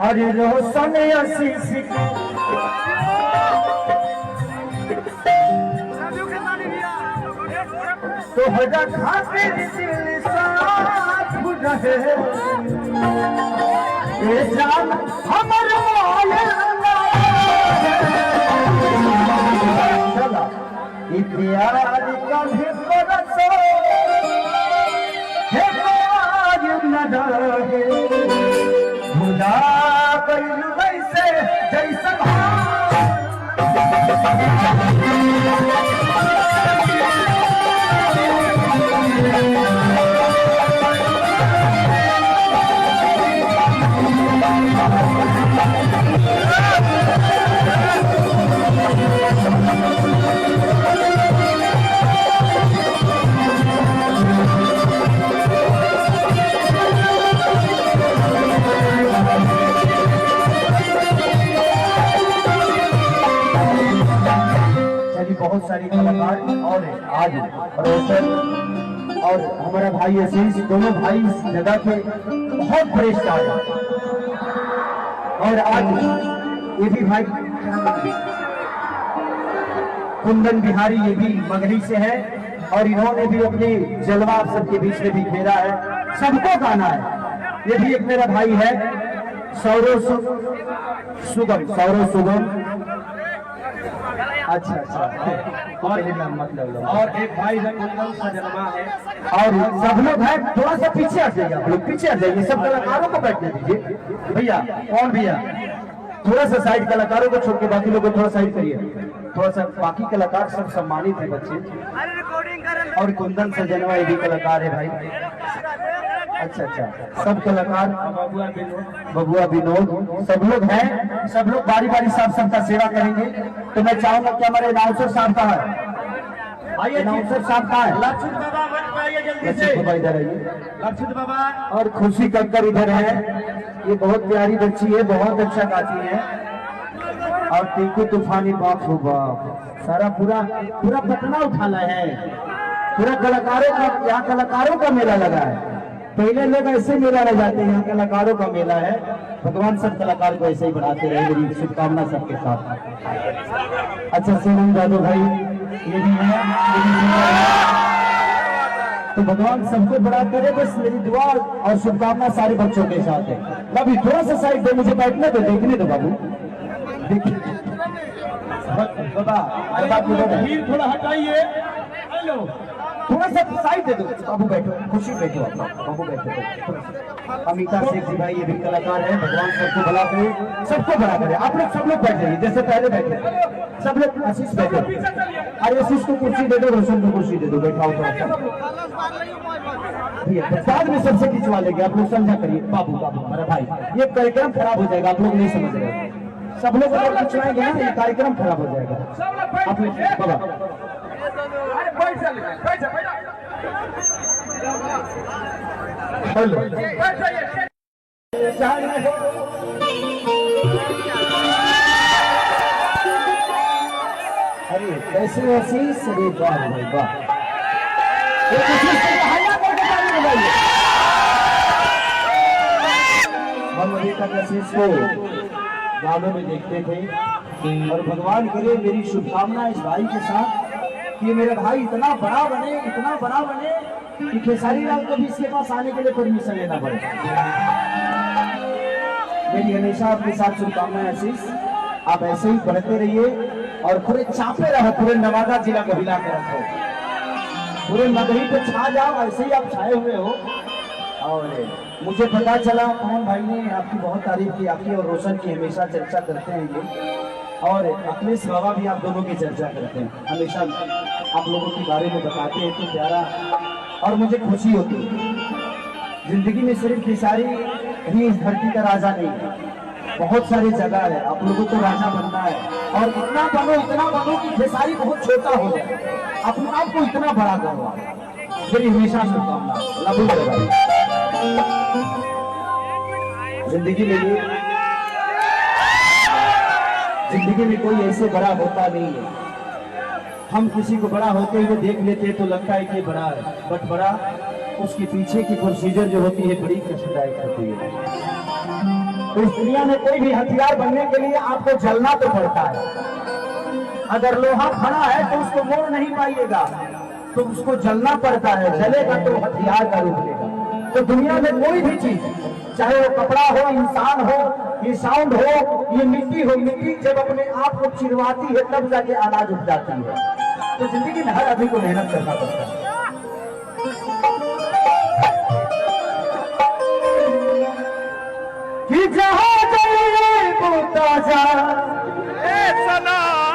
अरे रोशन आशीष तो हजा खातिर दिल साथ रहे ये जान हमर चला प्यार का भी बरसो है आज न रहे खुदा कैल वैसे जैसा बहुत सारी कलाकार और आज रोशन और हमारा भाई आशीष दोनों भाई इस जगह के बहुत बड़े स्टार हैं और आज ये भी भाई कुंदन बिहारी ये भी मगही से है और इन्होंने भी अपने जलवा आप सबके बीच में भी घेरा है। सबको गाना है। ये भी एक मेरा भाई है सौरव सुगम अच्छा और एक भाई कुंदन सजनवा है और सब लोग हैं। थोड़ा सा पीछे आ जाइए, आप लोग पीछे आ जाइए, सब कलाकारों को बैठने दीजिए। भैया कौन भैया थोड़ा सा साइड, कलाकारों को छोड़ के बाकी लोगों को थोड़ा साइड करिए। थोड़ा सा बाकी कलाकार सब सम्मानित है बच्चे और कुंदन सजनवा ये भी कलाकार है भाई। अच्छा सब कलाकार बबुआ विनोद सब लोग हैं। सब लोग बारी बारी साहब सबका सेवा करेंगे। तो मैं चाहूंगा कि हमारे अनाउंसर साहब का है, आइए अनाउंसर साहब का है, लक्षित बाबा इधर आइए, लक्षित बाबा और खुशी कक्कर इधर है। ये बहुत प्यारी बच्ची है, बहुत अच्छा गाती है और टीकू तूफानी बाप हो बाप सारा पूरा पटना उठाना है। पूरा कलाकारों का यहाँ कलाकारों का मेला लगा है। पहले लोग ऐसे मेला ले जाते हैं, यहाँ कलाकारों का मेला है। भगवान सब कलाकार को ऐसे ही बढ़ाते रहे, मेरी शुभकामना सबके साथ। अच्छा सोनम जादव भाई ये भी है, तो भगवान सबको बड़ा करे, बस मेरी दुआ और शुभकामना सारे बच्चों के साथ है। बाबू थोड़ा सा साइड दे, मुझे बैठने दो, देखने दो बाबू, देखिए भीड़ थोड़ा हटाइए, थोड़ा सा साइड दे दो। बाबू बैठो, खुशी बैठो, बाबू बैठो। अमिता शेख जी भाई ये भी कलाकार है। भगवान सबको भला करे, सबको भला करे। आप लोग सब लोग बैठ जाइए जैसे पहले बैठे सब लोग। आशीष बैठो, अरे आशीष को कुर्सी दे दो, रोशन को कुर्सी दे दो, बैठाओ थोड़ा सा। बाद में सबसे खिंचवा लेंगे, आप लोग समझा करिए। बाबू हमारा भाई, ये कार्यक्रम खराब हो जाएगा, आप लोग नहीं समझ रहे। सब लोग अगर खिंचवाएंगे ना ये कार्यक्रम खराब हो जाएगा। आप लोग बाबा हेलो अरे कैसे आशीष, अरे वाह भाई वाह, हम अभी तक आशीष को गानों में देखते थे और भगवान करे मेरी शुभकामना इस भाई के साथ कि मेरा भाई इतना बड़ा बने कि खेसारी लाल को भी इसके पास आने के लिए परमिशन लेना पड़े। मेरी हमेशा आपके साथ शुभकामनाएं आशीष, आप ऐसे ही बढ़ते रहिए और पूरे चापे रहो, पूरे नवादा जिला को हिला के रखो, पूरे मगही पे छा जाओ, ऐसे ही आप छाए हुए हो। और मुझे पता चला पवन भाई ने आपकी बहुत तारीफ की, आपकी और रोशन की हमेशा चर्चा करते हैं ये, और अखिलेश बाबा भी आप दोनों की चर्चा करते हैं, हमेशा आप लोगों के बारे में बताते हैं। तो प्यारा और मुझे खुशी होती है। जिंदगी में सिर्फ खेसारी ही इस धरती का राजा नहीं है, बहुत सारी जगह है, आप लोगों को राजा बनना है और इतना बनो कि खेसारी बहुत छोटा हो जाए, अपने आप को इतना बड़ा करो। मेरी हमेशा शुभकामना। जिंदगी में कोई ऐसे बड़ा होता नहीं है हम किसी को बड़ा होते हुए देख लेते हैं तो लगता है कि ये बड़ा है, बट बड़ा उसके पीछे की प्रोसीजर जो होती है बड़ी कष्टदायक होती है। तो इस दुनिया में कोई भी हथियार बनने के लिए आपको जलना तो पड़ता है। अगर लोहा खड़ा है तो उसको मोड़ नहीं पाइएगा, तो उसको जलना पड़ता है, जलेगा तो हथियार का रूप लेगा। तो दुनिया में कोई भी चीज, चाहे वो कपड़ा हो, इंसान हो, ये साउंड हो, ये मिट्टी हो, मिट्टी जब अपने आप को चिरवाती है तब जाके आवाज उठ जाती है। तो जिंदगी में हर आदमी को मेहनत करना पड़ता है। कि जहाँ जाए वो ताजा सलाम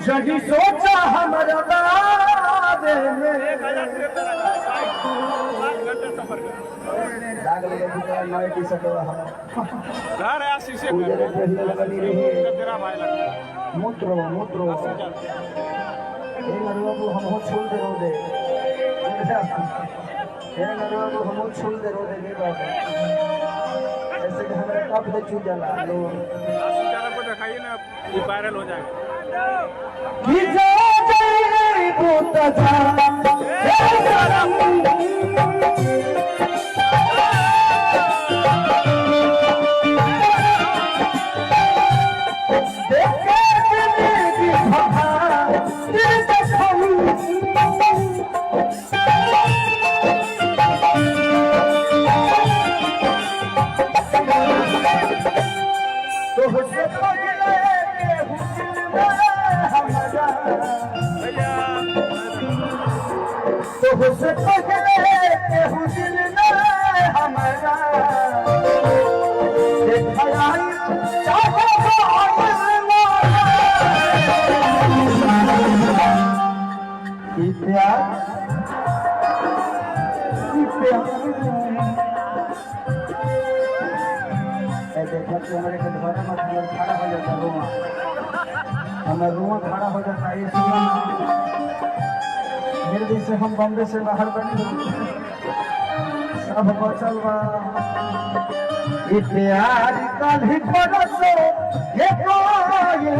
जगी सोचा हमारा बाबे में दाग लगे दूसरा नए टी शर्ट घर है शीशे पे तेरा भाई लगता मूत्रो मूत्रो ये नरवा को हम हो छोड़ दे रो दे ये नरवा को हम हो छोड़ दे रो दे के बाबा ऐसे कि हमारे कप से छू जाला लो आशिकारा को दिखाइए ना, ये वायरल हो जाएगा। कि जा जाए वो ताजा उससे पहले के हुस्न ने हमारा देखा प्यार देखा कि हमारे दोबारा मत खड़ा हो जाता रुआ, हमारा रुआ खड़ा हो जाता है। दिल्ली से हम बॉम्बे से बाहर बने सब बचल बा प्यार का भी भरोसे ये कोई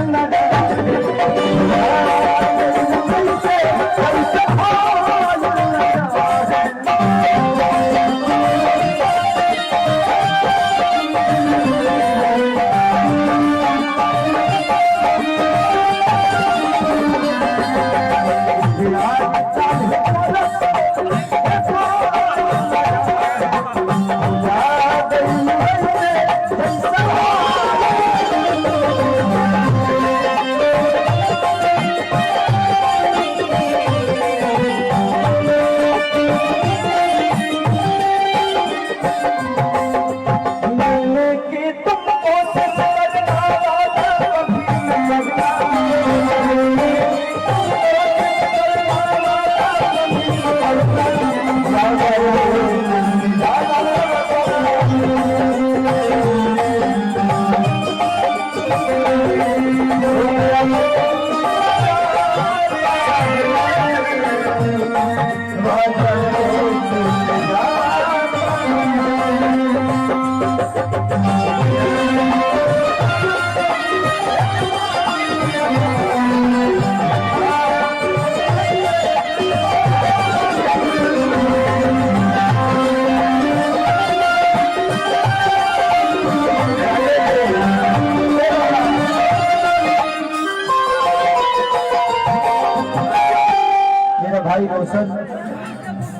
भाई रोशन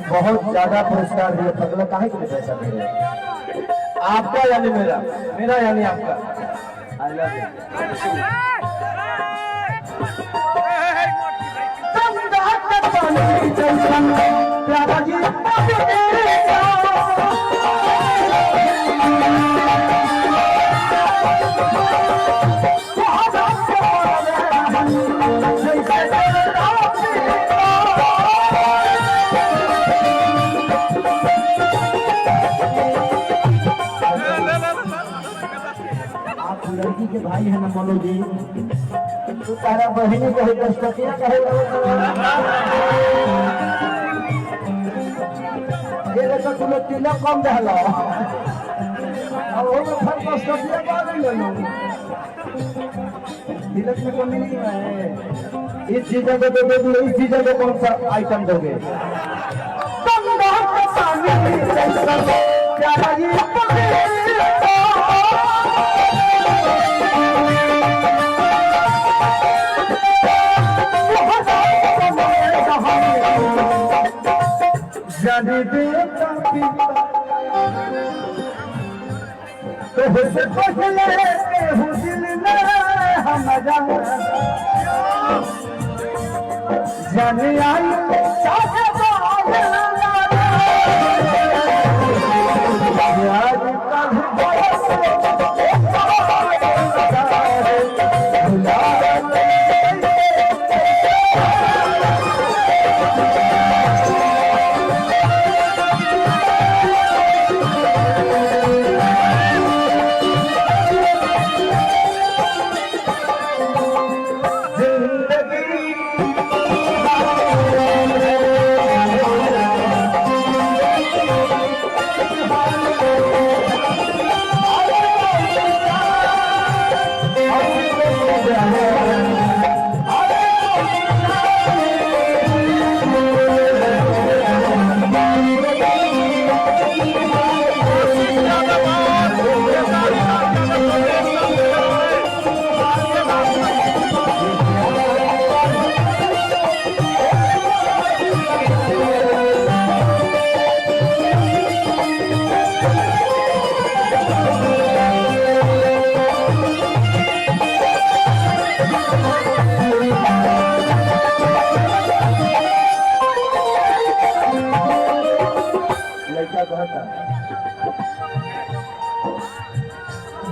बहुत ज्यादा पुरस्कार दिए, पगला काहे के लिए पैसा दे रहे हैं? आपका यानी मेरा, मेरा यानी आपका। आई लव लड़की के भाई है ना मनोज जी, तू तारा बहनी कहे कष्टतिया कहे ये देखो तू लोग तिलक कम रहला और वो में फल कष्टतिया बात ले लो तिलक में कमी नहीं है। इस चीजों को दे दो, इस चीजों को कौन सा आइटम दोगे? जाने देता पिता तो से पहले हूँ दिल में हम जाने आई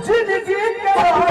जिंदगी का